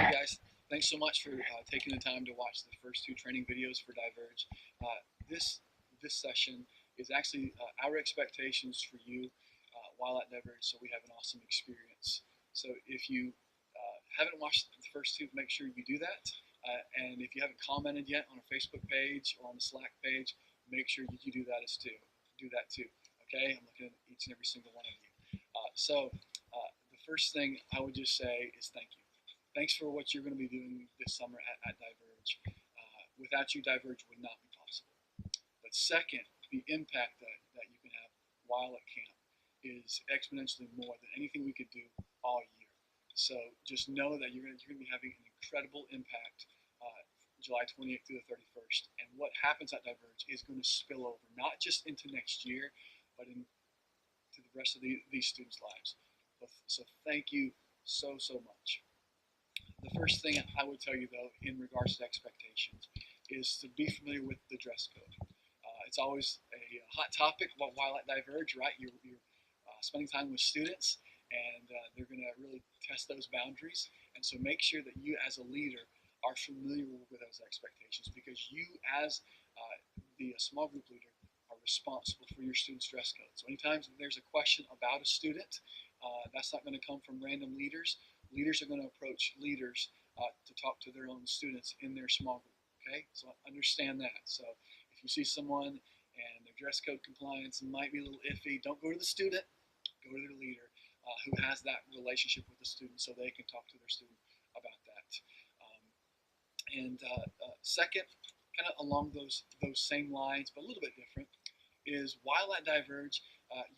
Hey guys, thanks so much for taking the time to watch the first two training videos for Diverge. This session is actually our expectations for you while at Diverge, so we have an awesome experience. So if you haven't watched the first two, make sure you do that. And if you haven't commented yet on our Facebook page or on the Slack page, make sure you do that as too. Do that too. Okay, I'm looking at each and every single one of you. The first thing I would just say is thank you. Thanks for what you're going to be doing this summer at Diverge. Without you, Diverge would not be possible. But second, the impact that you can have while at camp is exponentially more than anything we could do all year. So just know that you're going to be having an incredible impact July 28th through the 31st. And what happens at Diverge is going to spill over, not just into next year, but into the rest of these students' lives. So thank you so much. The first thing I would tell you, though, in regards to expectations, is to be familiar with the dress code. It's always a hot topic while at Diverge, right? You're spending time with students, and they're going to really test those boundaries. And so make sure that you, as a leader, are familiar with those expectations, because you, as the small group leader, are responsible for your students' dress code. So anytime there's a question about a student, that's not going to come from random leaders. Leaders are going to approach leaders to talk to their own students in their small group. Okay, so understand that. So if you see someone and their dress code compliance might be a little iffy, don't go to the student, go to their leader who has that relationship with the student, so they can talk to their student about that. Second, kind of along those same lines, but a little bit different, is while at Diverge,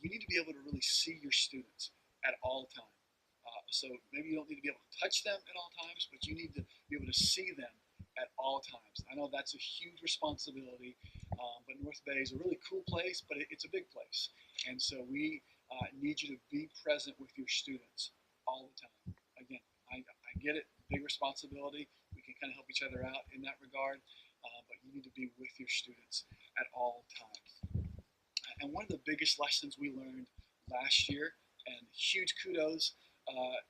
you need to be able to really see your students at all times. So maybe you don't need to be able to touch them at all times, but you need to be able to see them at all times. I know that's a huge responsibility, but North Bay is a really cool place, but it's a big place. And so we need you to be present with your students all the time. Again, I get it, big responsibility. We can kind of help each other out in that regard, but you need to be with your students at all times. And one of the biggest lessons we learned last year, and huge kudos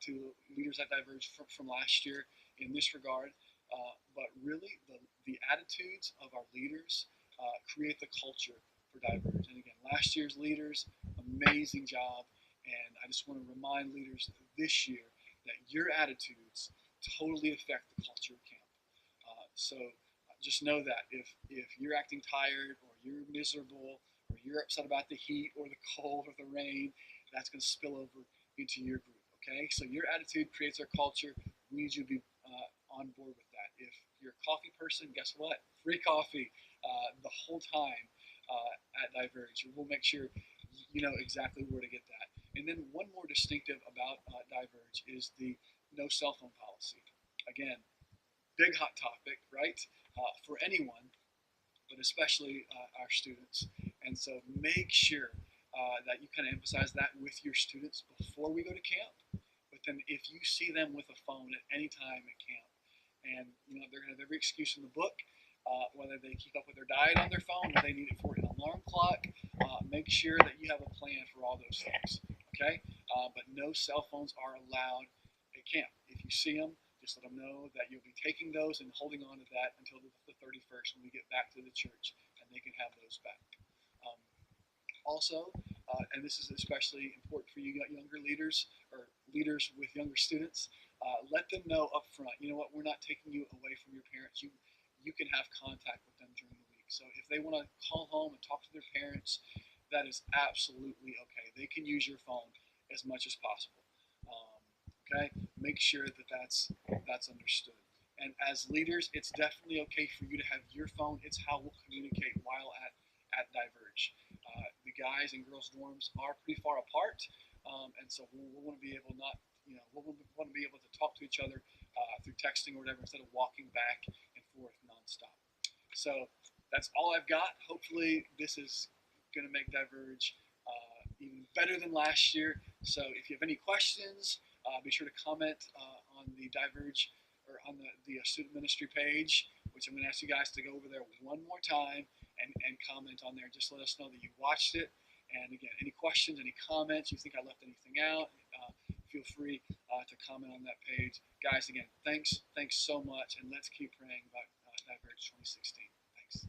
to leaders at Diverge from last year in this regard, but really the attitudes of our leaders create the culture for Diverge. And again, last year's leaders, amazing job, and I just want to remind leaders this year that your attitudes totally affect the culture of camp. So just know that if you're acting tired, or you're miserable, or you're upset about the heat or the cold or the rain, that's going to spill over into your group. Okay, so your attitude creates our culture. We need you to be on board with that. If you're a coffee person, guess what? Free coffee the whole time at Diverge. We'll make sure you know exactly where to get that. And then one more distinctive about Diverge is the no cell phone policy. Again, big hot topic, right? For anyone, but especially our students. And so make sure that you kind of emphasize that with your students before we go to camp. But then if you see them with a phone at any time at camp, and they're going to have every excuse in the book, whether they keep up with their diet on their phone or they need it for an alarm clock, make sure that you have a plan for all those things. Okay? But no cell phones are allowed at camp. If you see them, just let them know that you'll be taking those and holding on to that until the 31st when we get back to the church, and they can have those back. Also, and this is especially important for you younger leaders, or leaders with younger students, let them know up front, you know what, we're not taking you away from your parents. You can have contact with them during the week. So if they want to call home and talk to their parents, that is absolutely okay. They can use your phone as much as possible. Okay, make sure that that's understood. And as leaders, it's definitely okay for you to have your phone. It's how we'll communicate while at Diverge. The guys and girls dorms are pretty far apart, and so we'll want to be able we'll want to be able to talk to each other through texting or whatever, instead of walking back and forth nonstop. So that's all I've got. Hopefully this is going to make Diverge even better than last year. So if you have any questions, be sure to comment on the Diverge, or on the student ministry page, which I'm going to ask you guys to go over there one more time and comment on there. Just let us know that you watched it. And again, any questions, any comments, you think I left anything out, feel free to comment on that page. Guys, again, thanks so much, and let's keep praying about Diverge 2016. Thanks.